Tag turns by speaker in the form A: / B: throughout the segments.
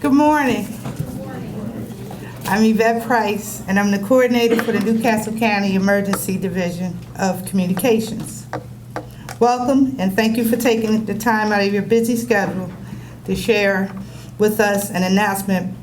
A: Good morning. I'm Yvette Price, and I'm the coordinator for the Newcastle County Emergency Division of Communications. Welcome, and thank you for taking the time out of your busy schedule to share with us an announcement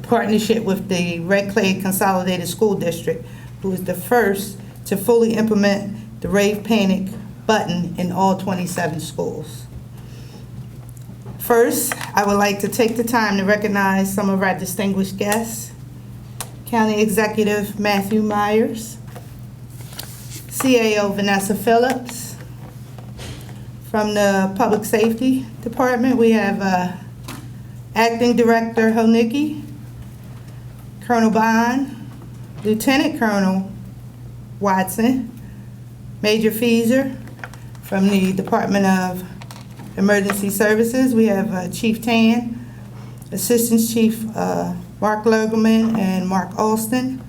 A: partnership with the Red Clay Consolidated School District, who is the first to fully implement the RAVE Panic Button in all 27 schools. First, I would like to take the time to recognize some of our distinguished guests. County Executive Matthew Myers, CAO Vanessa Phillips. From the Public Safety Department, we have Acting Director Honicki, Colonel Bond, Lieutenant Colonel Watson, Major Feeser. From the Department of Emergency Services, we have Chief Tan, Assistant Chief Mark Logerman and Mark Alston.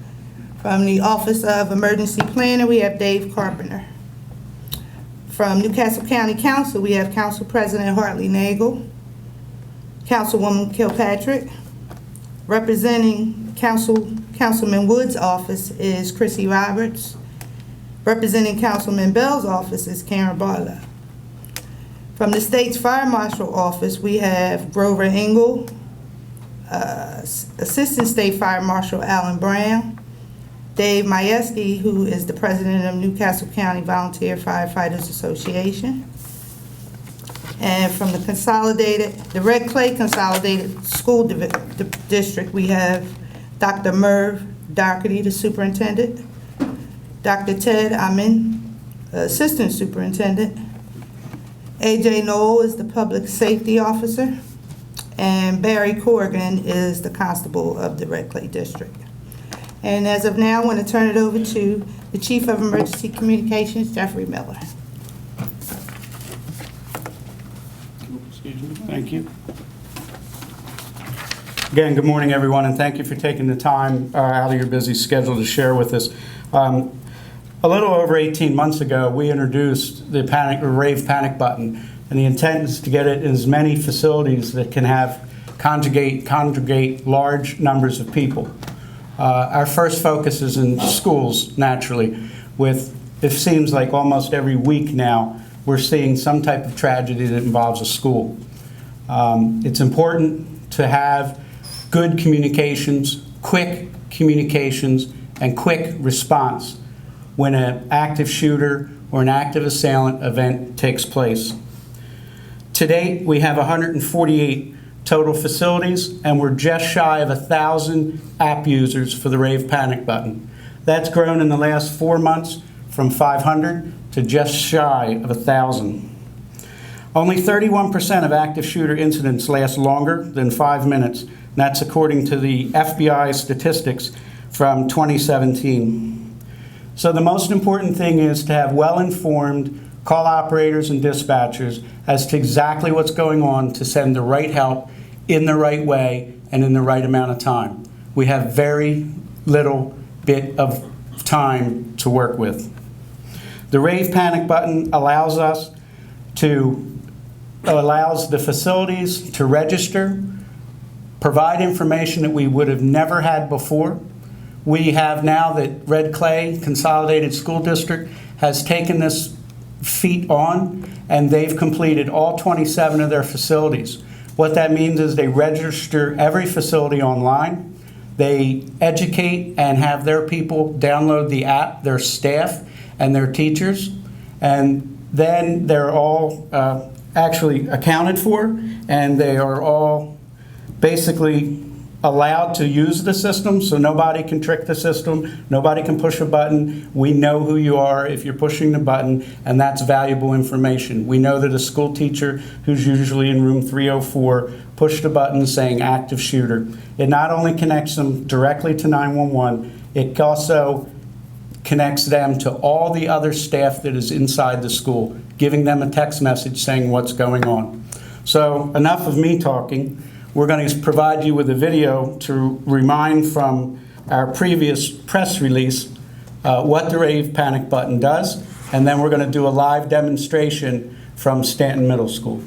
A: From the Office of Emergency Planner, we have Dave Carpenter. From Newcastle County Council, we have Council President Hartley Nagel, Councilwoman Kilpatrick. Representing Councilman Wood's office is Chrissy Roberts. Representing Councilman Bell's office is Karen Barlow. From the state's Fire Marshal Office, we have Grover Engel, Assistant State Fire Marshal Alan Brown, Dave Majewski, who is the President of Newcastle County Volunteer Firefighters Association. And from the Red Clay Consolidated School District, we have Dr. Merv Doherty, the Superintendent, Dr. Ted Amin, Assistant Superintendent, AJ Knoll is the Public Safety Officer, and Barry Corrigan is the Constable of the Red Clay District. And as of now, I want to turn it over to the Chief of Emergency Communications, Jeffrey Miller.
B: Excuse me. Thank you. Again, good morning, everyone, and thank you for taking the time out of your busy schedule to share with us. A little over 18 months ago, we introduced the RAVE Panic Button, and the intent is to get it in as many facilities that can have congregate large numbers of people. Our first focus is in schools, naturally, with it seems like almost every week now we're seeing some type of tragedy that involves a school. It's important to have good communications, quick communications, and quick response when an active shooter or an active assailant event takes place. To date, we have 148 total facilities, and we're just shy of 1,000 app users for the RAVE Panic Button. That's grown in the last 4 months from 500 to just shy of 1,000. Only 31% of active shooter incidents last longer than 5 minutes. And that's according to the FBI statistics from 2017. So the most important thing is to have well-informed call operators and dispatchers as to exactly what's going on to send the right help in the right way and in the right amount of time. We have very little bit of time to work with. The RAVE Panic Button allows the facilities to register, provide information that we would have never had before. We have now that Red Clay Consolidated School District has taken this feat on, and they've completed all 27 of their facilities. What that means is they register every facility online. They educate and have their people download the app, their staff and their teachers, and then they're all actually accounted for, and they are all basically allowed to use the system, so nobody can trick the system, nobody can push a button. We know who you are if you're pushing the button, and that's valuable information. We know that a school teacher who's usually in room 304 pushed a button saying active shooter. It not only connects them directly to 911, it also connects them to all the other staff that is inside the school, giving them a text message saying what's going on. So enough of me talking. We're going to provide you with a video to remind from our previous press release what the RAVE Panic Button does, and then we're going to do a live demonstration from Stanton Middle School.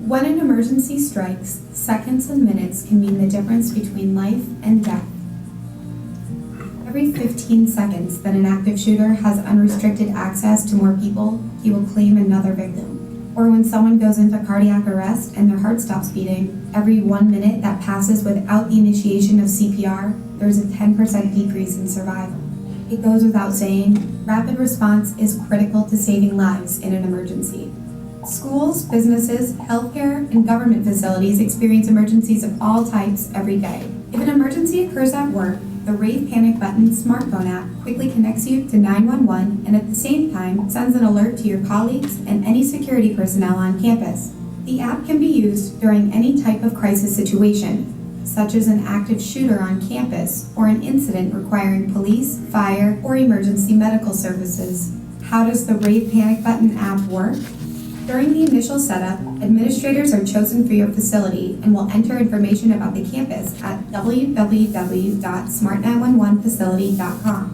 C: When an emergency strikes, seconds and minutes can mean the difference between life and death. Every 15 seconds that an active shooter has unrestricted access to more people, he will claim another victim. Or when someone goes into cardiac arrest and their heart stops beating, every 1 minute that passes without the initiation of CPR, there's a 10% decrease in survival. It goes without saying, rapid response is critical to saving lives in an emergency. Schools, businesses, healthcare, and government facilities experience emergencies of all types every day. If an emergency occurs at work, the RAVE Panic Button smartphone app quickly connects you to 911 and at the same time sends an alert to your colleagues and any security personnel on campus. The app can be used during any type of crisis situation, such as an active shooter on campus or an incident requiring police, fire, or emergency medical services. How does the RAVE Panic Button app work? During the initial setup, administrators are chosen for your facility and will enter information about the campus at www.smart911facility.com.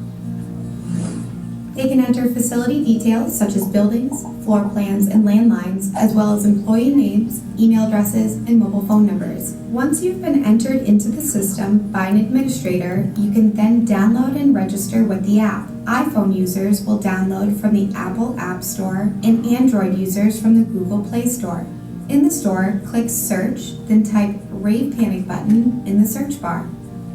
C: They can enter facility details such as buildings, floor plans, and landlines, as well as employee names, email addresses, and mobile phone numbers. Once you've been entered into the system by an administrator, you can then download and register with the app. iPhone users will download from the Apple App Store and Android users from the Google Play Store. In the store, click Search, then type RAVE Panic Button in the search bar.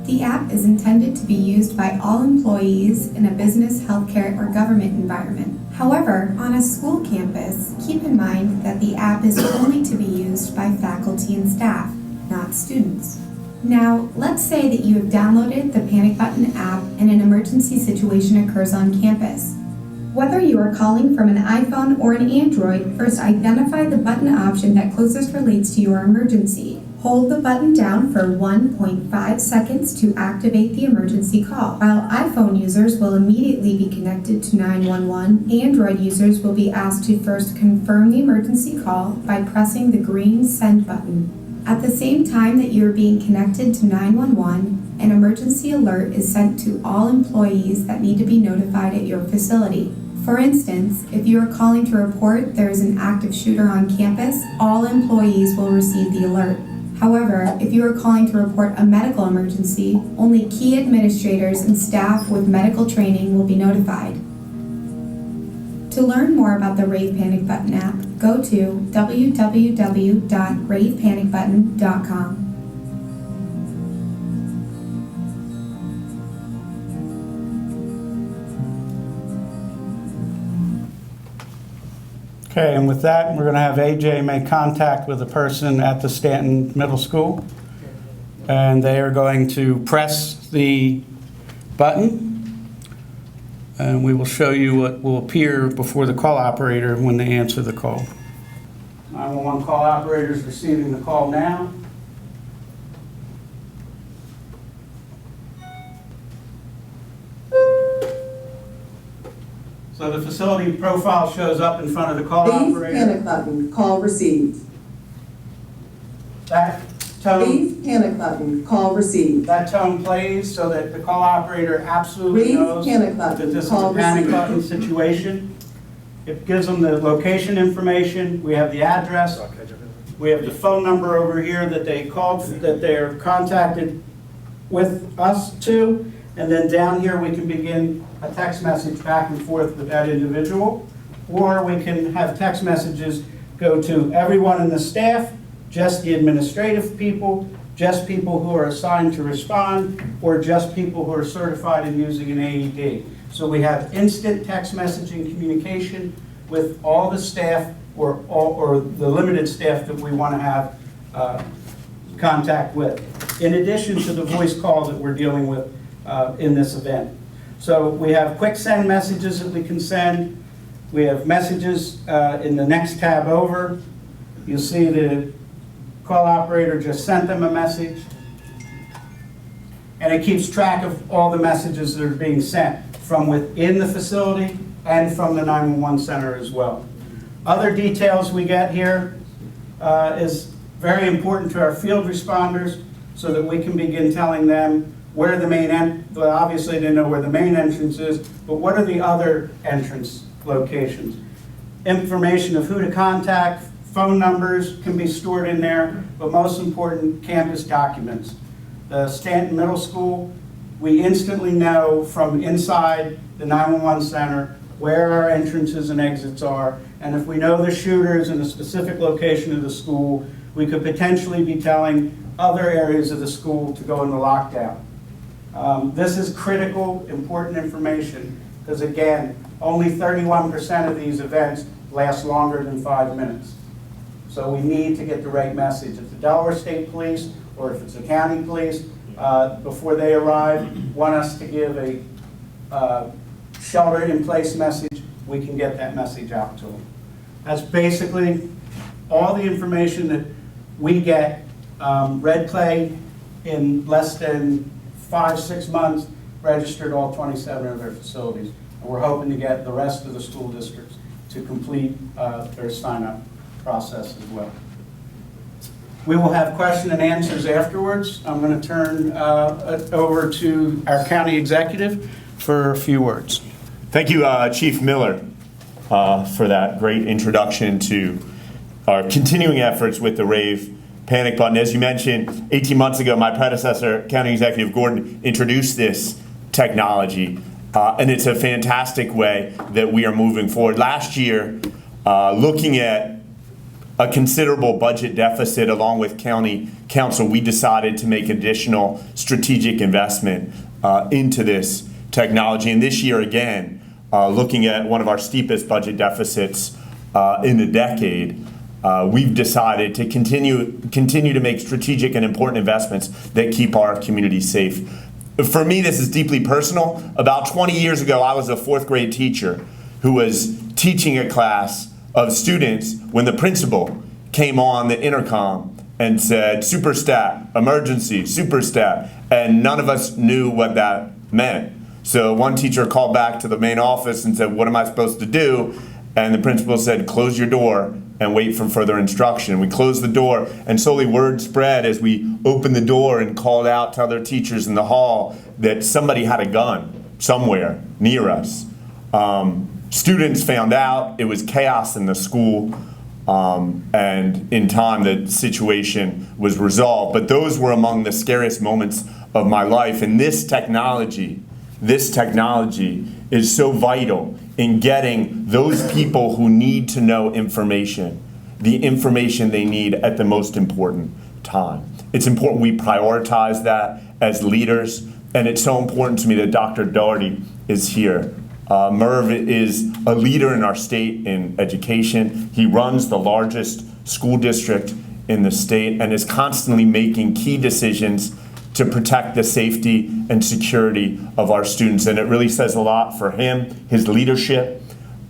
C: The app is intended to be used by all employees in a business, healthcare, or government environment. However, on a school campus, keep in mind that the app is only to be used by faculty and staff, not students. Now, let's say that you have downloaded the Panic Button app and an emergency situation occurs on campus. Whether you are calling from an iPhone or an Android, first identify the button option that closest relates to your emergency. Hold the button down for 1.5 seconds to activate the emergency call. While iPhone users will immediately be connected to 911, Android users will be asked to first confirm the emergency call by pressing the green send button. At the same time that you are being connected to 911, an emergency alert is sent to all employees that need to be notified at your facility. For instance, if you are calling to report there is an active shooter on campus, all employees will receive the alert. However, if you are calling to report a medical emergency, only key administrators and staff with medical training will be notified. To learn more about the RAVE Panic Button app, go to www.ravepanicbutton.com.
B: Okay, and with that, we're going to have AJ make contact with a person at the Stanton Middle School. And they are going to press the button. And we will show you what will appear before the call operator when they answer the call. 911 call operator is receiving the call now. So the facility profile shows up in front of the call
D: RAVE
B: operator.
D: Panic Button, call received.
B: That tone,
D: RAVE Panic Button, call received.
B: that tone plays so that the call operator absolutely
D: RAVE
B: knows
D: Panic
B: that
D: Button,
B: this is a
D: call
B: panic
D: received.
B: button situation. It gives them the location information. We have the address. We have the phone number over here that they called, that they're contacted with us to. And then down here, we can begin a text message back and forth with that individual. Or we can have text messages go to everyone in the staff, just the administrative people, just people who are assigned to respond, or just people who are certified in using an AED. So we have instant text messaging communication with all the staff or the limited staff that we want to have contact with, in addition to the voice call that we're dealing with in this event. So we have quick send messages that we can send. We have messages in the next tab over. You'll see the call operator just sent them a message. And it keeps track of all the messages that are being sent from within the facility and from the 911 center as well. Other details we get here is very important to our field responders so that we can begin telling them where the main well, obviously they know where the main entrance is, but what are the other entrance locations? Information of who to contact phone numbers can be stored in there, but most important, campus documents. The Stanton Middle School, we instantly know from inside the 911 center where our entrances and exits are, and if we know the shooters in a specific location of the school, we could potentially be telling other areas of the school to go into lockdown. This is critical, important information, because again, only 31% of these events last longer than 5 minutes. So we need to get the right message. If the Delaware State Police, or if it's the county police, before they arrive, want us to give a shelter-in-place message, we can get that message out to them. That's basically all the information that we get. Red Clay, in less than 5-6 months, registered all 27 of their facilities. And we're hoping to get the rest of the school districts to complete their sign-up process as well. We will have question and answers afterwards. I'm going to turn it over to our county executive for a few words.
E: Thank you, Chief Miller, for that great introduction to our continuing efforts with the RAVE Panic Button. As you mentioned, 18 months ago, my predecessor, County Executive Gordon, introduced this technology, and it's a fantastic way that we are moving forward. Last year, looking at a considerable budget deficit along with County Council, we decided to make additional strategic investment into this technology. And this year, again, looking at one of our steepest budget deficits in a decade, we've decided to continue to make strategic and important investments that keep our community safe. For me, this is deeply personal. About 20 years ago, I was a 4th grade teacher who was teaching a class of students when the principal came on the intercom and said, "Super stat, emergency, super stat," and none of us knew what that meant. So one teacher called back to the main office and said, "What am I supposed to do?" And the principal said, "Close your door and wait for further instruction." We closed the door, and slowly word spread as we opened the door and called out to other teachers in the hall that somebody had a gun somewhere near us. Students found out. It was chaos in the school, and in time the situation was resolved. But those were among the scariest moments of my life, and this technology is so vital in getting those people who need to know information, the information they need at the most important time. It's important we prioritize that as leaders, and it's so important to me that Dr. Doherty is here. Merv is a leader in our state in education. He runs the largest school district in the state and is constantly making key decisions to protect the safety and security of our students. And it really says a lot for him, his leadership,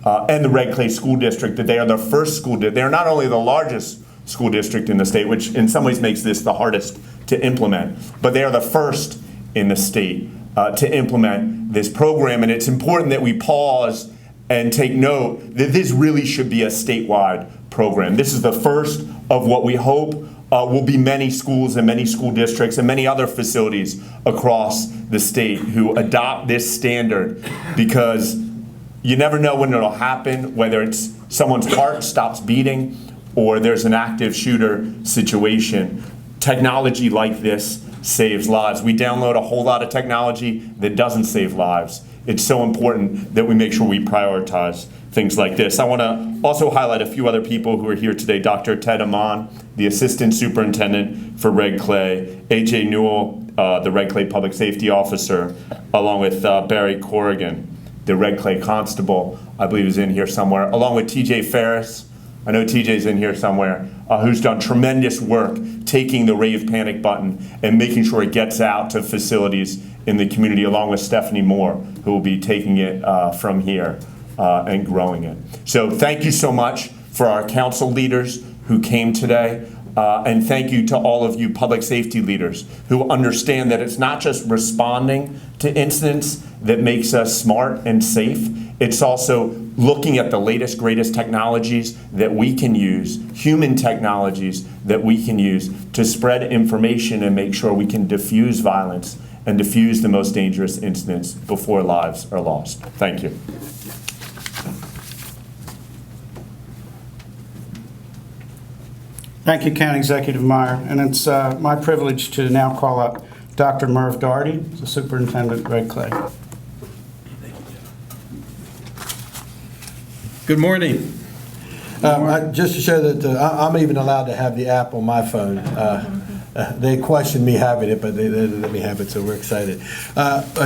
E: and the Red Clay School District, that they are the first school district. They are not only the largest school district in the state, which in some ways makes this the hardest to implement, but they are the first in the state to implement this program. And it's important that we pause and take note that this really should be a statewide program. This is the first of what we hope will be many schools and many school districts and many other facilities across the state who adopt this standard, because you never know when it'll happen, whether it's someone's heart stops beating or there's an active shooter situation. Technology like this saves lives. We download a whole lot of technology that doesn't save lives. It's so important that we make sure we prioritize things like this. I want to also highlight a few other people who are here today. Dr. Ted Amon, the Assistant Superintendent for Red Clay, A.J. Newell, the Red Clay Public Safety Officer, along with Barry Corrigan, the Red Clay Constable, I believe is in here somewhere, along with T.J. Ferris. I know TJ's in here somewhere, who's done tremendous work taking the RAVE Panic Button and making sure it gets out to facilities in the community, along with Stephanie Moore, who will be taking it from here and growing it. So thank you so much for our council leaders who came today. And thank you to all of you public safety leaders who understand that it's not just responding to incidents that makes us smart and safe. It's also looking at the latest, greatest technologies that we can use, human technologies that we can use to spread information and make sure we can diffuse violence and diffuse the most dangerous incidents before lives are lost. Thank you.
B: Thank you, County Executive Meyer. And it's my privilege to now call up Dr. Merv Doherty, the Superintendent Red Clay.
F: Good morning. Just to show that I'm even allowed to have the app on my phone. They questioned me having it, but they let me have it, so we're excited.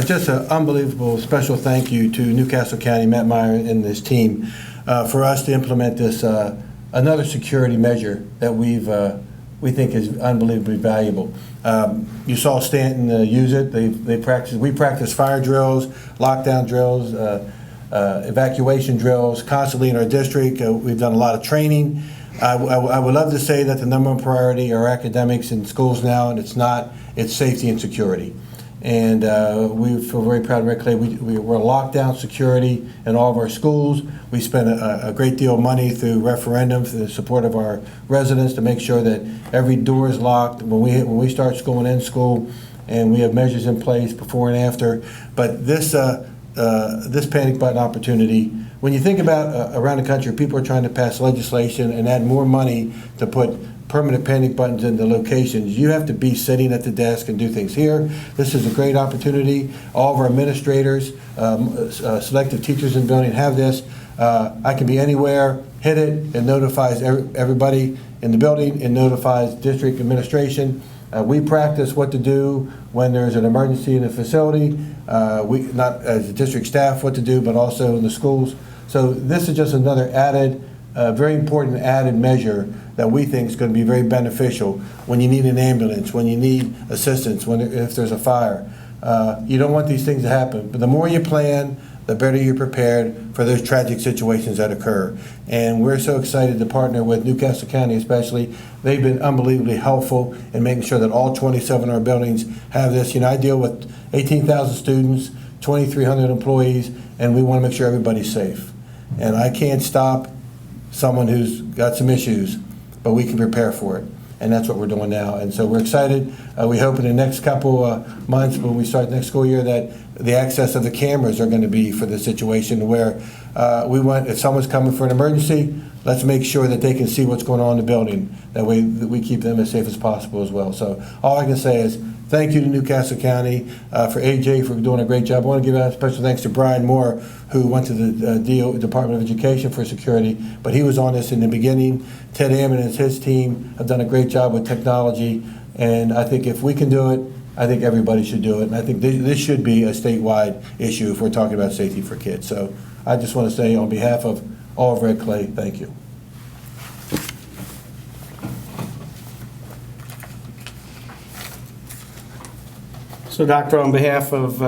F: Just an unbelievable special thank you to Newcastle County, Matt Meyer and this team for us to implement this another security measure that we think is unbelievably valuable. You saw Stanton use it. We practice fire drills, lockdown drills, evacuation drills constantly in our district. We've done a lot of training. I would love to say that the number one priority are academics in schools now, and it's not. It's safety and security. And we feel very proud of Red Clay. We're lockdown security in all of our schools. We spend a great deal of money through referendums, through the support of our residents to make sure that every door is locked when we start school and end school, and we have measures in place before and after. But this panic button opportunity, when you think about around the country, people are trying to pass legislation and add more money to put permanent panic buttons into locations. You have to be sitting at the desk and do things here. This is a great opportunity. All of our administrators, selective teachers in the building have this. I can be anywhere, hit it, it notifies everybody in the building, it notifies district administration. We practice what to do when there's an emergency in a facility. We, not as a district staff, what to do, but also in the schools. So this is just another added, very important added measure that we think is going to be very beneficial when you need an ambulance, when you need assistance, if there's a fire. You don't want these things to happen, but the more you plan, the better you're prepared for those tragic situations that occur. And we're so excited to partner with Newcastle County especially. They've been unbelievably helpful in making sure that all 27 of our buildings have this. You know, I deal with 18,000 students, 2,300 employees, and we want to make sure everybody's safe. And I can't stop someone who's got some issues, but we can prepare for it. And that's what we're doing now. And so we're excited. We hope in the next couple months when we start next school year that the access of the cameras are going to be for the situation where we want, if someone's coming for an emergency, let's make sure that they can see what's going on in the building. That way we keep them as safe as possible as well. So all I can say is thank you to Newcastle County, for AJ for doing a great job. I want to give a special thanks to Brian Moore, who went to the Department of Education for security, but he was on this in the beginning. Ted Ammon and his team have done a great job with technology, and I think if we can do it, I think everybody should do it. And I think this should be a statewide issue if we're talking about safety for kids. So I just want to say on behalf of all of Red Clay, thank you.
B: So, Doctor, on behalf of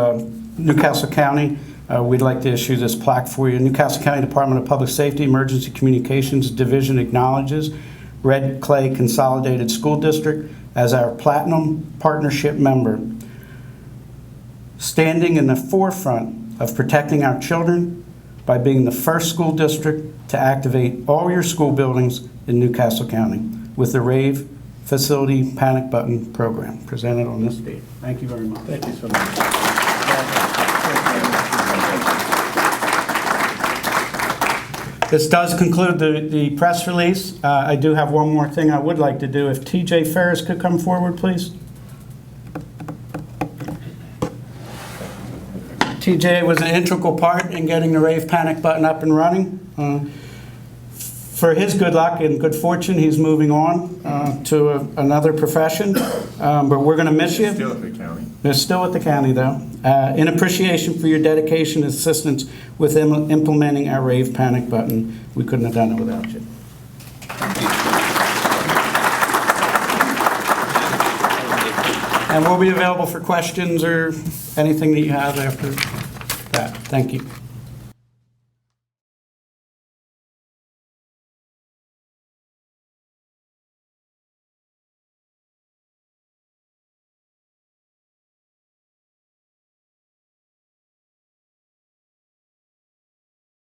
B: Newcastle County, we'd like to issue this plaque for you. Newcastle County Department of Public Safety Emergency Communications Division acknowledges Red Clay Consolidated School District as our Platinum Partnership member, standing in the forefront of protecting our children by being the first school district to activate all your school buildings in Newcastle County with the RAVE Facility Panic Button program presented on this date. Thank you very much.
F: Thank you so much.
B: This does conclude the press release. I do have one more thing I would like to do. If TJ Ferris could come forward, please. TJ was an integral part in getting the RAVE Panic Button up and running. For his good luck and good fortune, he's moving on to another profession, but we're going to miss you.
E: Still at the county.
B: They're still at the county, though. In appreciation for your dedication and assistance with implementing our RAVE Panic Button, we couldn't have done it without you. And we'll be available for questions or anything that you have after that. Thank you.